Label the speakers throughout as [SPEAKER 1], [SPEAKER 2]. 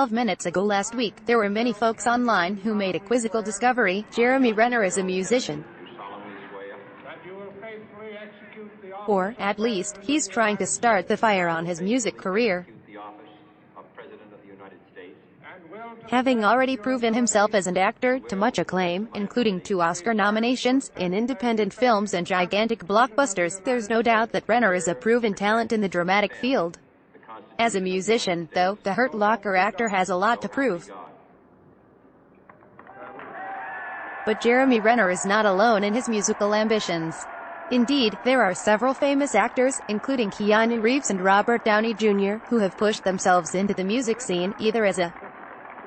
[SPEAKER 1] 12 minutes ago last week, there were many folks online who made a quizzical discovery. Jeremy Renner is a musician. Or, at least, he's trying to start the fire on his music career. Having already proven himself as an actor, to much acclaim, including 2 Oscar nominations, in independent films and gigantic blockbusters, there's no doubt that Renner is a proven talent in the dramatic field. As a musician, though, the Hurt Locker actor has a lot to prove. But Jeremy Renner is not alone in his musical ambitions. Indeed, there are several famous actors, including Keanu Reeves and Robert Downey Jr., who have pushed themselves into the music scene, either as a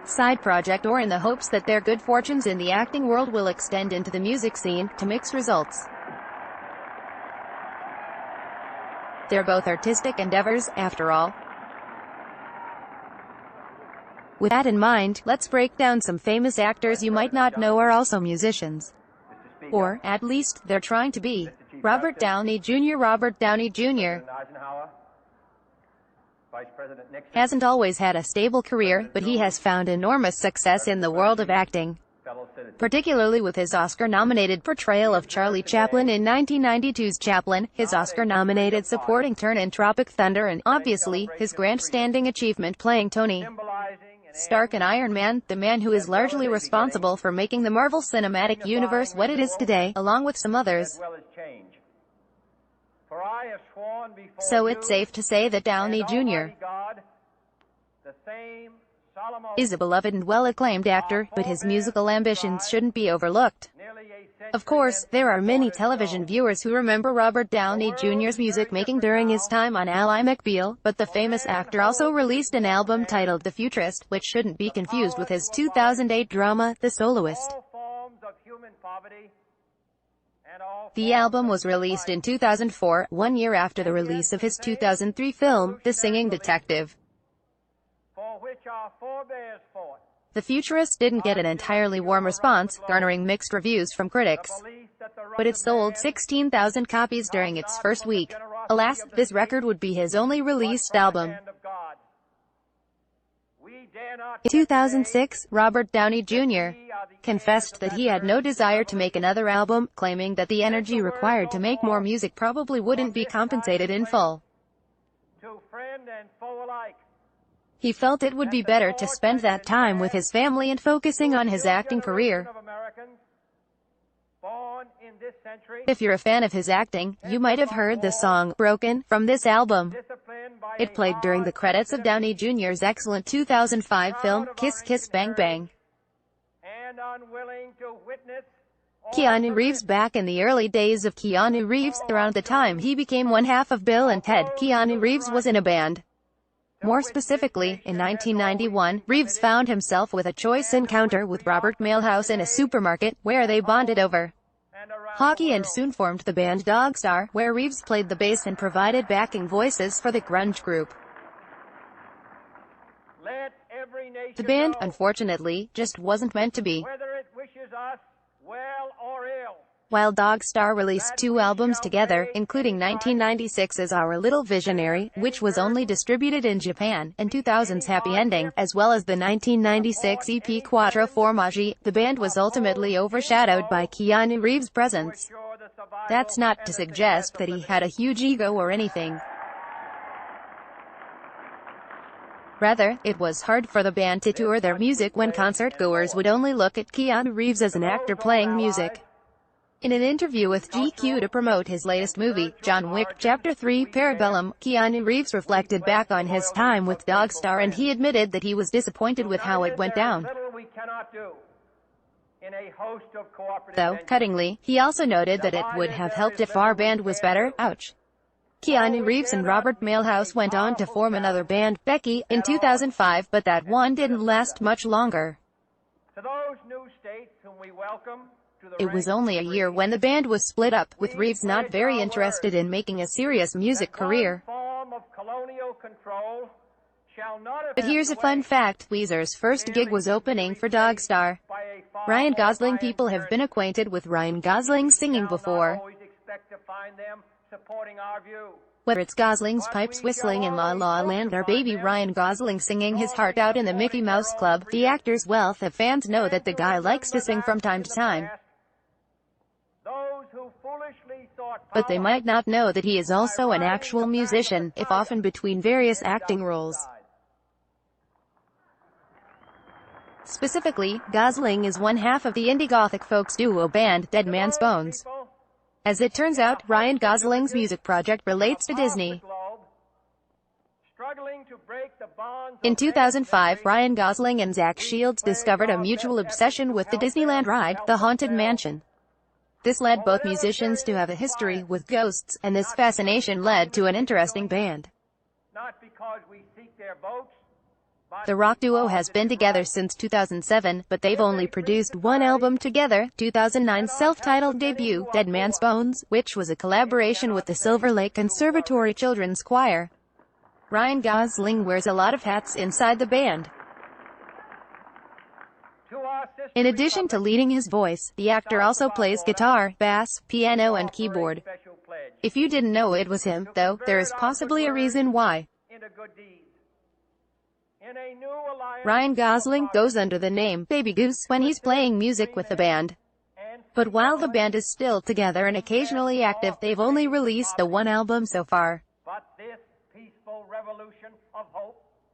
[SPEAKER 1] side project or in the hopes that their good fortunes in the acting world will extend into the music scene, to mixed results. They're both artistic endeavors, after all. With that in mind, let's break down some famous actors you might not know are also musicians. Or, at least, they're trying to be. Robert Downey Jr. Robert Downey Jr. hasn't always had a stable career, but he has found enormous success in the world of acting. Particularly with his Oscar-nominated portrayal of Charlie Chaplin in 1992's Chaplin, his Oscar-nominated supporting turn in Tropic Thunder, and, obviously, his grandstanding achievement playing Tony Stark in Iron Man, the man who is largely responsible for making the Marvel Cinematic Universe what it is today, along with some others. So it's safe to say that Downey Jr. is a beloved and well-acclaimed actor, but his musical ambitions shouldn't be overlooked. Of course, there are many television viewers who remember Robert Downey Jr.'s music making during his time on Ally McBeal, but the famous actor also released an album titled The Futurist, which shouldn't be confused with his 2008 drama, The Soloist. The album was released in 2004, 1 year after the release of his 2003 film, The Singing Detective. The Futurist didn't get an entirely warm response, garnering mixed reviews from critics. But it sold 16,000 copies during its first week. Alas, this record would be his only released album. In 2006, Robert Downey Jr. confessed that he had no desire to make another album, claiming that the energy required to make more music probably wouldn't be compensated in full. He felt it would be better to spend that time with his family and focusing on his acting career. If you're a fan of his acting, you might have heard the song, Broken, from this album. It played during the credits of Downey Jr.'s excellent 2005 film, Kiss Kiss Bang Bang. Keanu Reeves. Back in the early days of Keanu Reeves, around the time he became one half of Bill and Ted, Keanu Reeves was in a band. More specifically, in 1991, Reeves found himself with a choice encounter with Robert Mailhouse in a supermarket, where they bonded over hockey and soon formed the band Dogstar, where Reeves played the bass and provided backing voices for the grunge group. The band, unfortunately, just wasn't meant to be. While Dogstar released 2 albums together, including 1996's Our Little Visionary, which was only distributed in Japan, and 2000's Happy Ending, as well as the 1996 EP Quattro Formaggi, the band was ultimately overshadowed by Keanu Reeves' presence. That's not to suggest that he had a huge ego or anything. Rather, it was hard for the band to tour their music when concert-goers would only look at Keanu Reeves as an actor playing music. In an interview with GQ to promote his latest movie, John Wick Chapter 3 Parabellum, Keanu Reeves reflected back on his time with Dogstar and he admitted that he was disappointed with how it went down. Though, cuttingly, he also noted that it would have helped if our band was better. Ouch. Keanu Reeves and Robert Mailhouse went on to form another band, Becky, in 2005, but that one didn't last much longer. It was only a year when the band was split up, with Reeves not very interested in making a serious music career. But here's a fun fact, Weezer's first gig was opening for Dogstar. Ryan Gosling. People have been acquainted with Ryan Gosling singing before. Whether it's Gosling's pipes whistling in La La Land or baby Ryan Gosling singing his heart out in the Mickey Mouse Club, the actor's wealth of fans know that the guy likes to sing from time to time. But they might not know that he is also an actual musician, if often between various acting roles. Specifically, Gosling is one half of the indie gothic folks duo band Dead Man's Bones. As it turns out, Ryan Gosling's music project relates to Disney. In 2005, Ryan Gosling and Zach Shields discovered a mutual obsession with the Disneyland ride, The Haunted Mansion. This led both musicians to have a history with ghosts, and this fascination led to an interesting band. The rock duo has been together since 2007, but they've only produced one album together, 2009's self-titled debut, Dead Man's Bones, which was a collaboration with the Silver Lake Conservatory Children's Choir. Ryan Gosling wears a lot of hats inside the band. In addition to leading his voice, the actor also plays guitar, bass, piano and keyboard. If you didn't know it was him, though, there is possibly a reason why. Ryan Gosling goes under the name Baby Goose when he's playing music with the band. But while the band is still together and occasionally active, they've only released the one album so far.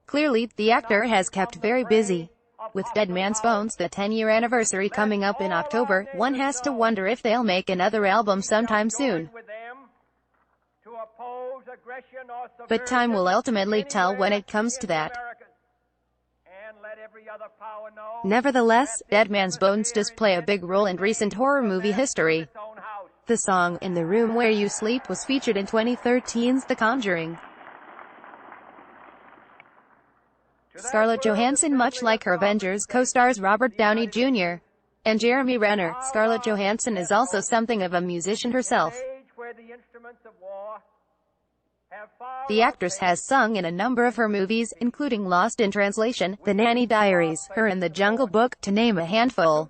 [SPEAKER 1] Clearly, the actor has kept very busy. With Dead Man's Bones, the 10-year anniversary coming up in October, one has to wonder if they'll make another album sometime soon. But time will ultimately tell when it comes to that. Nevertheless, Dead Man's Bones does play a big role in recent horror movie history. The song, In the Room Where You Sleep, was featured in 2013's The Conjuring. Scarlett Johansson, much like her Avengers co-stars Robert Downey Jr. and Jeremy Renner, Scarlett Johansson is also something of a musician herself. The actress has sung in a number of her movies, including Lost in Translation, The Nanny Diaries, Her in the Jungle Book, to name a handful.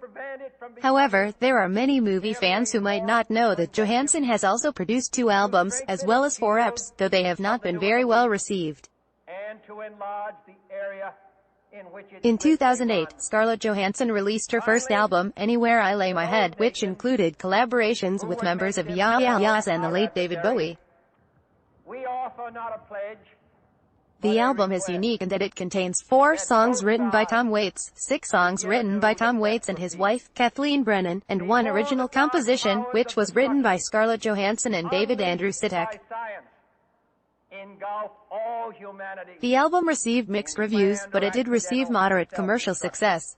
[SPEAKER 1] However, there are many movie fans who might not know that Johansson has also produced 2 albums, as well as 4 EPs, though they have not been very well received. In 2008, Scarlett Johansson released her first album, Anywhere I Lay My Head, which included collaborations with members of Yes and the late David Bowie. The album is unique in that it contains 4 songs written by Tom Waits, 6 songs written by Tom Waits and his wife, Kathleen Brennan, and 1 original composition, which was written by Scarlett Johansson and David Andrew Sitek. The album received mixed reviews, but it did receive moderate commercial success.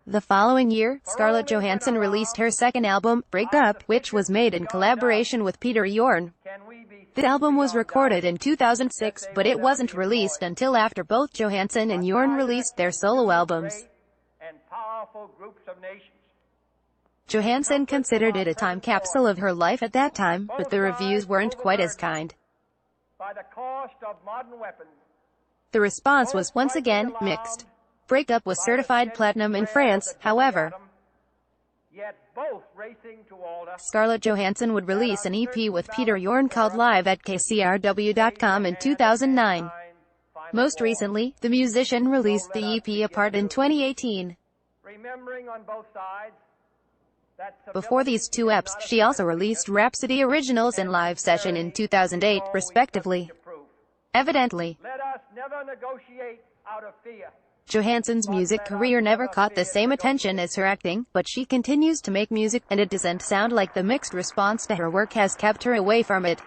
[SPEAKER 1] The following year, Scarlett Johansson released her second album, Break Up, which was made in collaboration with Peter Yorn. The album was recorded in 2006, but it wasn't released until after both Johansson and Yorn released their solo albums. Johansson considered it a time capsule of her life at that time, but the reviews weren't quite as kind. The response was once again mixed. Break Up was certified platinum in France, however. Scarlett Johansson would release an EP with Peter Yorn called Live at KCRW.com in 2009. Most recently, the musician released the EP Apart in 2018. Before these 2 EPs, she also released Rhapsody Originals and Live Session in 2008, respectively. Evidently, Johansson's music career never caught the same attention as her acting, but she continues to make music, and it doesn't sound like the mixed response to her work has kept her away from it.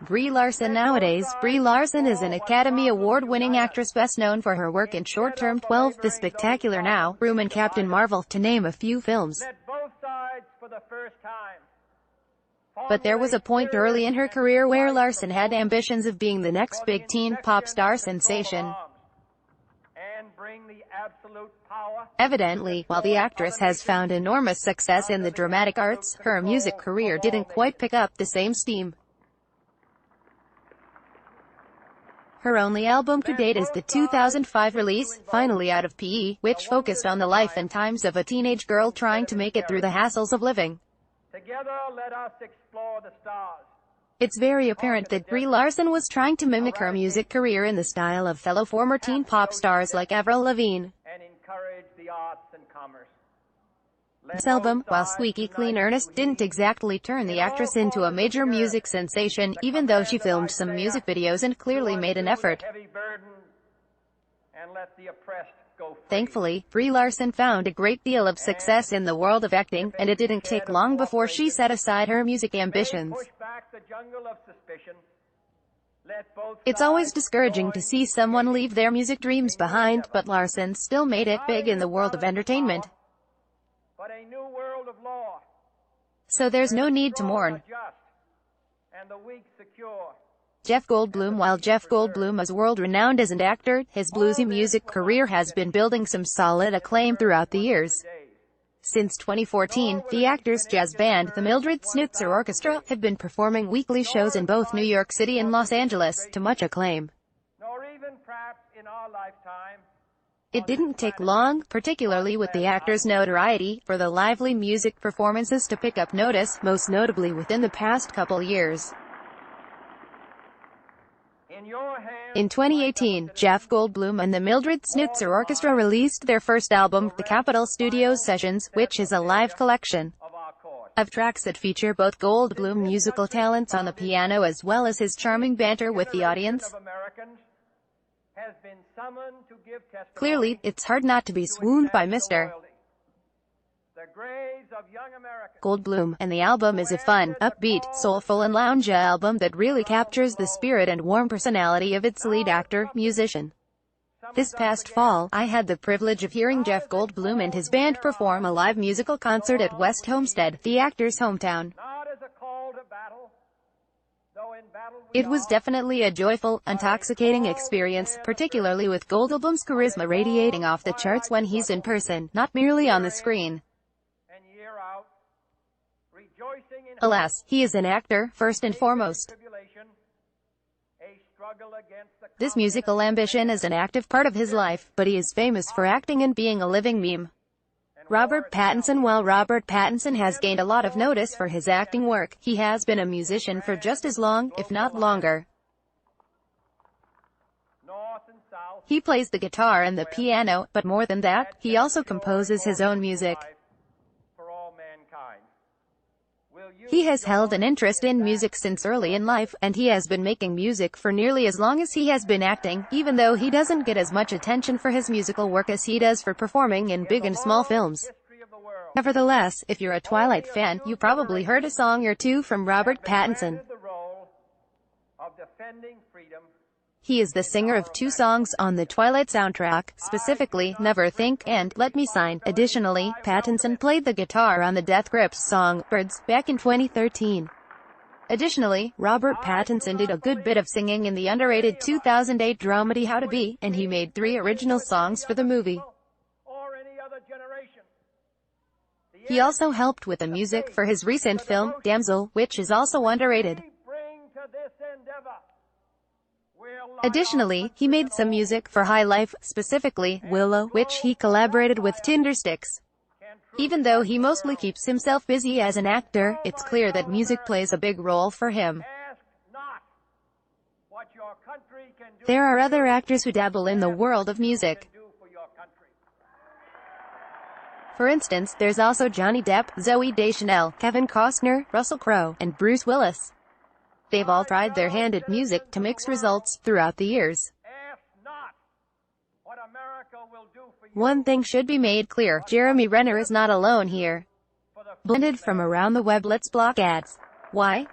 [SPEAKER 1] Brie Larson. Nowadays, Brie Larson is an Academy Award-winning actress best known for her work in short-term 12, The Spectacular Now, Room and Captain Marvel, to name a few films. But there was a point early in her career where Larson had ambitions of being the next big teen pop star sensation. Evidently, while the actress has found enormous success in the dramatic arts, her music career didn't quite pick up the same steam. Her only album to date is the 2005 release, Finally Out of PE, which focused on the life and times of a teenage girl trying to make it through the hassles of living.
[SPEAKER 2] Together, let us explore the stars.
[SPEAKER 1] It's very apparent that Brie Larson was trying to mimic her music career in the style of fellow former teen pop stars like Avril Lavigne.
[SPEAKER 2] And encourage the arts and commerce.
[SPEAKER 1] This album, while squeaky clean earnest, didn't exactly turn the actress into a major music sensation, even though she filmed some music videos and clearly made an effort. Thankfully, Brie Larson found a great deal of success in the world of acting, and it didn't take long before she set aside her music ambitions. It's always discouraging to see someone leave their music dreams behind, but Larson still made it big in the world of entertainment. So there's no need to mourn. Jeff Goldblum. While Jeff Goldblum is world-renowned as an actor, his bluesy music career has been building some solid acclaim throughout the years. Since 2014, the actor's jazz band, the Mildred Snitzer Orchestra, have been performing weekly shows in both New York City and Los Angeles, to much acclaim. It didn't take long, particularly with the actor's notoriety, for the lively music performances to pick up notice, most notably within the past couple years. In 2018, Jeff Goldblum and the Mildred Snitzer Orchestra released their first album, The Capitol Studios Sessions, which is a live collection of tracks that feature both Goldblum's musical talents on the piano as well as his charming banter with the audience. Clearly, it's hard not to be swooned by Mr. Goldblum, and the album is a fun, upbeat, soulful and lounge album that really captures the spirit and warm personality of its lead actor-musician. This past fall, I had the privilege of hearing Jeff Goldblum and his band perform a live musical concert at West Homestead, the actor's hometown. It was definitely a joyful, intoxicating experience, particularly with Goldblum's charisma radiating off the charts when he's in person, not merely on the screen. Alas, he is an actor, first and foremost. This musical ambition is an active part of his life, but he is famous for acting and being a living meme. Robert Pattinson. While Robert Pattinson has gained a lot of notice for his acting work, he has been a musician for just as long, if not longer. He plays the guitar and the piano, but more than that, he also composes his own music. He has held an interest in music since early in life, and he has been making music for nearly as long as he has been acting, even though he doesn't get as much attention for his musical work as he does for performing in big and small films. Nevertheless, if you're a Twilight fan, you probably heard a song or two from Robert Pattinson. He is the singer of two songs on the Twilight soundtrack, specifically, Never Think and Let Me Sign. Additionally, Pattinson played the guitar on the Death Grips song, Birds, back in 2013. Additionally, Robert Pattinson did a good bit of singing in the underrated 2008 dramedy How to Be, and he made 3 original songs for the movie. He also helped with the music for his recent film, Damsel, which is also underrated. Additionally, he made some music for High Life, specifically, Willow, which he collaborated with Tindersticks. Even though he mostly keeps himself busy as an actor, it's clear that music plays a big role for him. There are other actors who dabble in the world of music. For instance, there's also Johnny Depp, Zooey Deschanel, Kevin Costner, Russell Crowe, and Bruce Willis. They've all tried their hand at music to mix results throughout the years. One thing should be made clear, Jeremy Renner is not alone here. Blended from around the web. Let's block ads. Why?